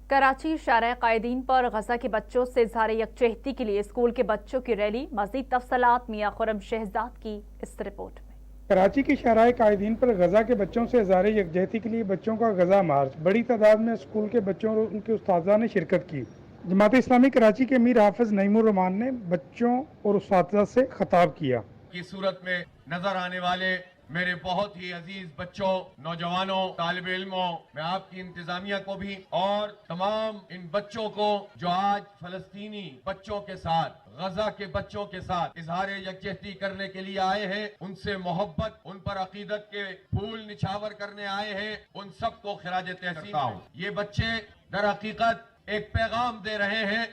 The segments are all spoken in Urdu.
کراچی شارع قائدین پر غزہ کے بچوں سے اظہار یکجہتی کے لیے اسکول کے بچوں کی ریلی۔ مزید تفصیلات میاں خرم شہزاد کی اس رپورٹ میں۔ کراچی کی شارع قائدین پر غزہ کے بچوں سے اظہار یکجہتی کے لیے بچوں کا غزہ مارچ۔ بڑی تعداد میں اسکول کے بچوں اور ان کے اساتذہ نے شرکت کی۔ جماعت اسلامی کراچی کے امیر حافظ نعیم الرحمان نے بچوں اور اساتذہ سے خطاب کیا۔ کی صورت میں نظر آنے والے میرے بہت ہی عزیز بچوں، نوجوانوں، طالب علموں، میں آپ کی انتظامیہ کو بھی اور تمام ان بچوں کو جو آج فلسطینی بچوں کے ساتھ، غزہ کے بچوں کے ساتھ اظہار یکجہتی کرنے کے لیے آئے ہیں، ان سے محبت، ان پر عقیدت کے پھول نچھاور کرنے آئے ہیں، ان سب کو خراج تحسین کرتا ہوں۔ یہ بچے در حقیقت ایک پیغام دے رہے ہیں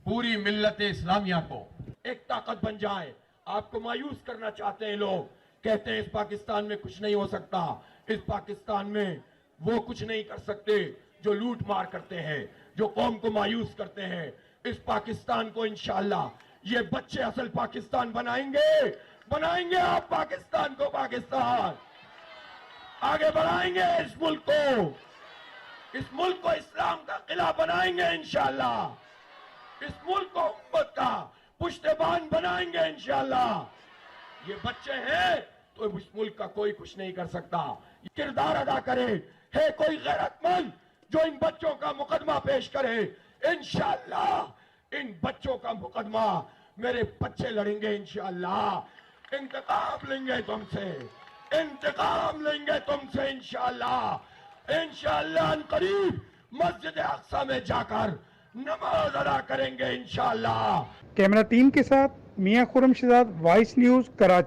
پوری ملت اسلامیہ کو، ایک طاقت بن جائے۔ آپ کو مایوس کرنا چاہتے ہیں لوگ، کہتے ہیں اس پاکستان میں کچھ نہیں ہو سکتا، اس پاکستان میں وہ کچھ نہیں کر سکتے جو لوٹ مار کرتے ہیں، جو قوم کو مایوس کرتے ہیں۔ اس پاکستان کو انشاءاللہ یہ بچے اصل پاکستان بنائیں گے آپ پاکستان کو، پاکستان آگے بڑھائیں گے، اس ملک کو اسلام کا قلعہ بنائیں گے انشاءاللہ، اس ملک کو امت کا پشتبان بنائیں گے انشاءاللہ۔ یہ بچے ہیں تو اس ملک کا کوئی کچھ نہیں کر سکتا۔ یہ کردار ادا کرے، ہے کوئی غیرت مند جو ان بچوں کا مقدمہ پیش کرے، انشاءاللہ ان بچوں کا مقدمہ میرے بچے لڑیں گے انشاءاللہ۔ انتقام لیں گے تم سے، انتقام لیں گے تم سے انشاءاللہ۔ انشاءاللہ ان قریب مسجد اقصی میں جا کر نماز ادا کریں گے انشاءاللہ۔ کیمرہ ٹیم کے ساتھ میاں خرم شہزاد، وائس نیوز، کراچی۔